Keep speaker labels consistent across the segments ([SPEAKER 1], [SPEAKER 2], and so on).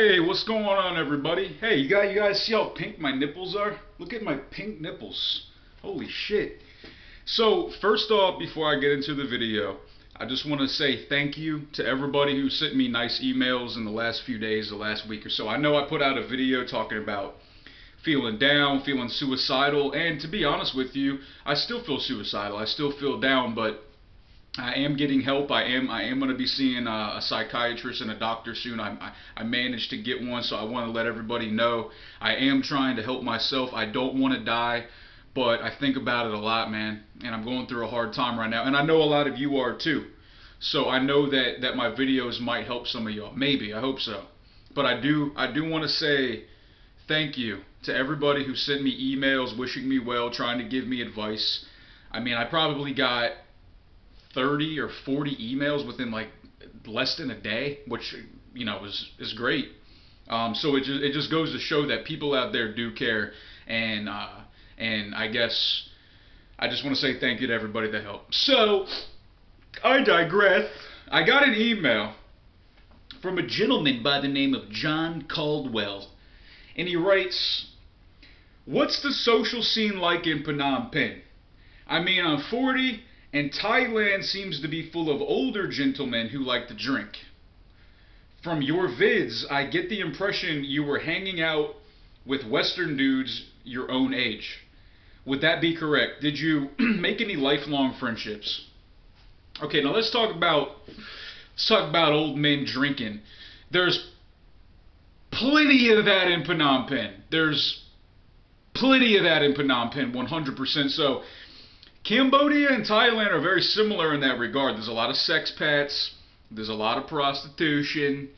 [SPEAKER 1] Hey, what's going on, everybody? Hey, you guys see how pink my nipples are? Look at my pink nipples. Holy shit. So, first off, before I get into the video, I just want to say thank you to everybody who sent me nice emails in the last few days, the last week or so. I know I put out a video talking about feeling down, feeling suicidal, and to be honest with you, I still feel suicidal. I still feel down, but I am getting help. I am going to be seeing a psychiatrist and a doctor soon. I managed to get one, so I want to let everybody know I am trying to help myself. I don't want to die, but I think about it a lot, man, and I'm going through a hard time right now, and I know a lot of you are too. So I know that my videos might help some of y'all. Maybe, I hope so. But I do want to say thank you to everybody who sent me emails wishing me well, trying to give me advice. I mean, I probably got 30 or 40 emails within like less than a day, which is great. So it just goes to show that people out there do care, and I guess I just want to say thank you to everybody that helped. So I digress. I got an email from a gentleman by the name of John Caldwell, and he writes, "What's the social scene like in Phnom Penh? I mean, I'm 40. And Thailand seems to be full of older gentlemen who like to drink. From your vids, I get the impression you were hanging out with Western dudes your own age. Would that be correct? Did you make any lifelong friendships?" Okay, now let's talk about old men drinking. There's plenty of that in Phnom Penh. There's plenty of that in Phnom Penh, 100%. So Cambodia and Thailand are very similar in that regard. There's a lot of sexpats, there's a lot of prostitution,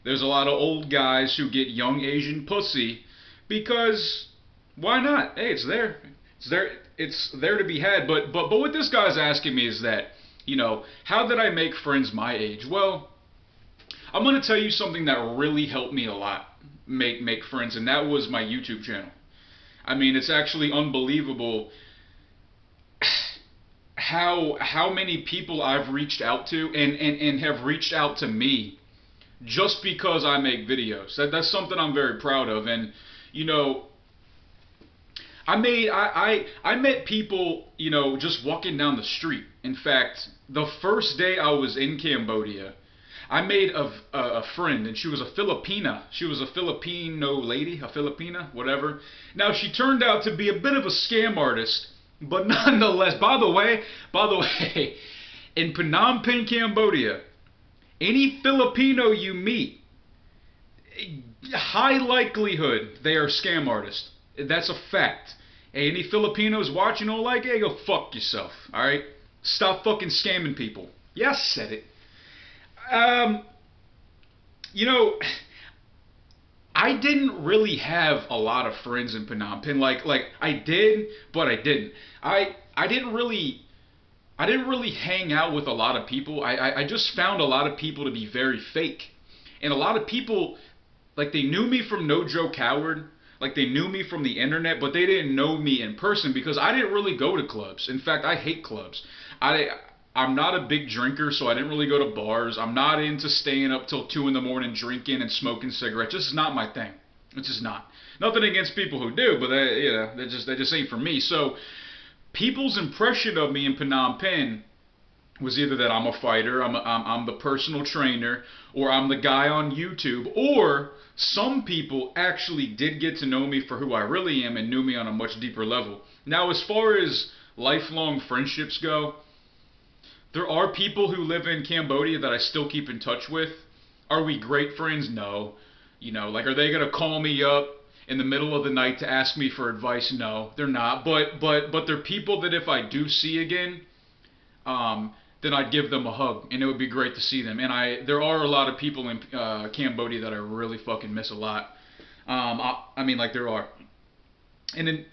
[SPEAKER 1] there's a lot of old guys who get young Asian pussy because why not? Hey, it's there. It's there to be had. But what this guy's asking me is that, how did I make friends my age? Well, I'm going to tell you something that really helped me a lot make friends, and that was my YouTube channel. I mean, it's actually unbelievable how many people I've reached out to and have reached out to me just because I make videos. That's something I'm very proud of. And I met people, just walking down the street. In fact, the first day I was in Cambodia, I made a friend, and she was a Filipina. She was a Filipino lady, a Filipina, whatever. Now, she turned out to be a bit of a scam artist, but nonetheless, by the way, in Phnom Penh, Cambodia, any Filipino you meet, high likelihood they are scam artists. That's a fact. Hey, any Filipinos watching don't like it, go fuck yourself, alright? Stop fucking scamming people. Yeah, I said it. I didn't really have a lot of friends in Phnom Penh. Like I did, but I didn't. I didn't really hang out with a lot of people. I just found a lot of people to be very fake. And a lot of people, like, they knew me from No Joe Coward, like they knew me from the internet, but they didn't know me in person because I didn't really go to clubs. In fact, I hate clubs. I'm not a big drinker, so I didn't really go to bars. I'm not into staying up till 2 in the morning drinking and smoking cigarettes. This is not my thing. It's just not. Nothing against people who do, but that just ain't for me. So people's impression of me in Phnom Penh was either that I'm a fighter, I'm the personal trainer, or I'm the guy on YouTube, or some people actually did get to know me for who I really am and knew me on a much deeper level. Now, as far as lifelong friendships go, there are people who live in Cambodia that I still keep in touch with. Are we great friends? No. Like, are they going to call me up in the middle of the night to ask me for advice? No, they're not. But they're people that if I do see again, then I'd give them a hug, and it would be great to see them. And there are a lot of people in Cambodia that I really fucking miss a lot. I mean, like, there are. And then,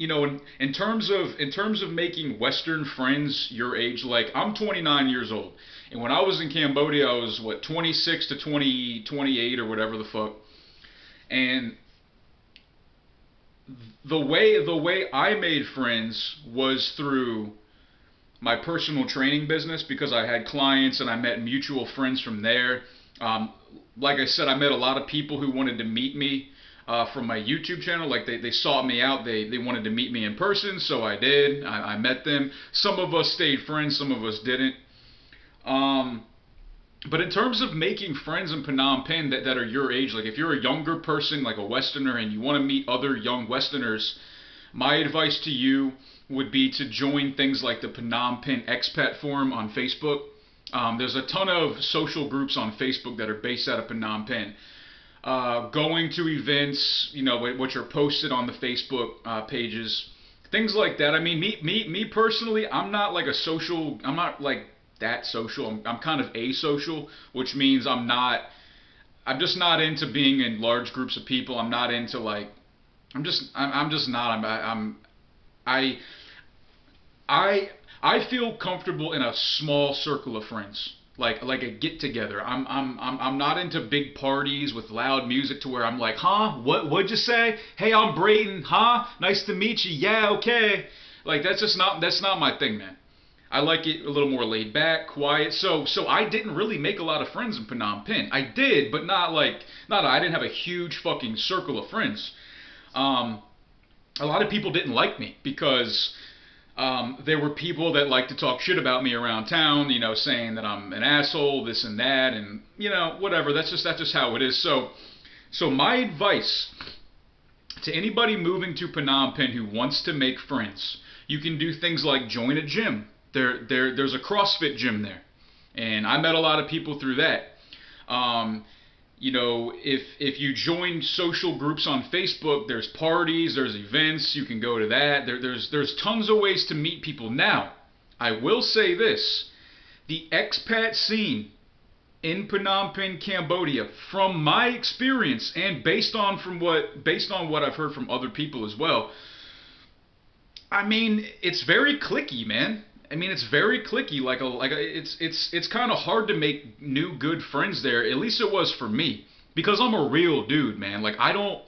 [SPEAKER 1] in terms of making Western friends your age, like, I'm 29 years old, and when I was in Cambodia, I was 26 to 28 or whatever the fuck. And the way I made friends was through my personal training business, because I had clients and I met mutual friends from there. Um, like I said, I met a lot of people who wanted to meet me from my YouTube channel. Like they sought me out. They wanted to meet me in person, so I did. I met them. Some of us stayed friends, some of us didn't. But in terms of making friends in Phnom Penh that are your age, like if you're a younger person, like a Westerner, and you want to meet other young Westerners, my advice to you would be to join things like the Phnom Penh Expat Forum on Facebook. There's a ton of social groups on Facebook that are based out of Phnom Penh. Going to events, you know, which are posted on the Facebook pages, things like that. I mean, me personally, I'm not like that social. I'm kind of asocial, which means I'm just not into being in large groups of people. I'm not into like, I'm just not. I feel comfortable in a small circle of friends, like a get together. I'm not into big parties with loud music to where I'm like, huh? What'd you say? Hey, I'm Brayden. Huh? Nice to meet you. Yeah, okay. Like that's not my thing, man. I like it a little more laid back, quiet. So I didn't really make a lot of friends in Phnom Penh. I did, but I didn't have a huge fucking circle of friends. A lot of people didn't like me because there were people that like to talk shit about me around town, you know, saying that I'm an asshole, this and that, and you know, whatever. That's just how it is. So my advice to anybody moving to Phnom Penh who wants to make friends, you can do things like join a gym. There's a CrossFit gym there, and I met a lot of people through that. You know, if you join social groups on Facebook, there's parties, there's events, you can go to that. There's tons of ways to meet people. Now, I will say this: the expat scene in Phnom Penh, Cambodia, from my experience and based on what I've heard from other people as well, I mean, it's very cliquey, man. I mean, it's very cliquey. It's kind of hard to make new good friends there. At least it was for me, because I'm a real dude, man. Like I don't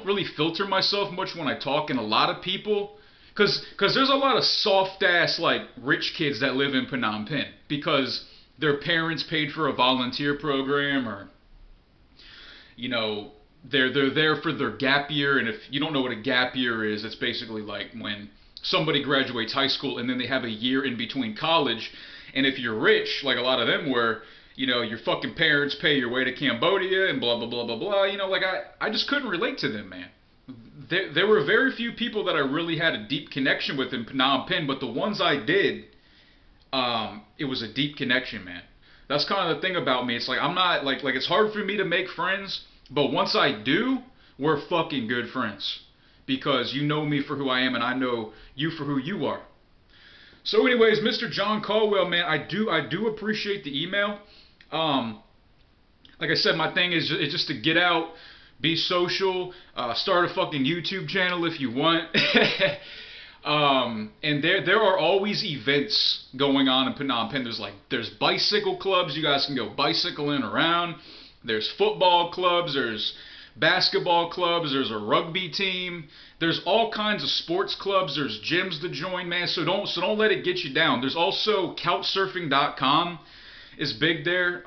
[SPEAKER 1] really filter myself much when I talk, and a lot of people, cause there's a lot of soft ass like rich kids that live in Phnom Penh because their parents paid for a volunteer program, or you know, they're there for their gap year. And if you don't know what a gap year is, it's basically like when somebody graduates high school and then they have a year in between college. And if you're rich, like a lot of them were, you know, your fucking parents pay your way to Cambodia and blah, blah, blah, blah, blah. You know, like I just couldn't relate to them, man. There were very few people that I really had a deep connection with in Phnom Penh, but the ones I did, it was a deep connection, man. That's kind of the thing about me. It's like I'm not, like it's hard for me to make friends, but once I do, we're fucking good friends. Because you know me for who I am, and I know you for who you are. So anyways, Mr. John Caldwell, man, I do appreciate the email. Like I said, my thing is just to get out, be social, start a fucking YouTube channel if you want. And there are always events going on in Phnom Penh. There's bicycle clubs, you guys can go bicycling around. There's football clubs, there's basketball clubs, there's a rugby team, there's all kinds of sports clubs, there's gyms to join, man. So don't let it get you down. There's also couchsurfing.com is big there.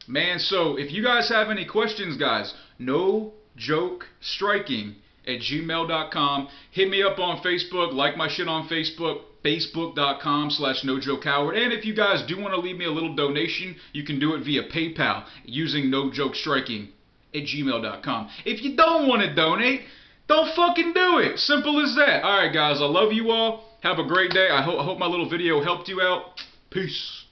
[SPEAKER 1] Man, so if you guys have any questions, guys, nojokestriking@gmail.com. Hit me up on Facebook, like my shit on Facebook, facebook.com/nojokehoward. And if you guys do want to leave me a little donation, you can do it via PayPal using nojokestriking@gmail.com. If you don't want to donate, don't fucking do it. Simple as that. Alright guys, I love you all. Have a great day. I hope my little video helped you out. Peace.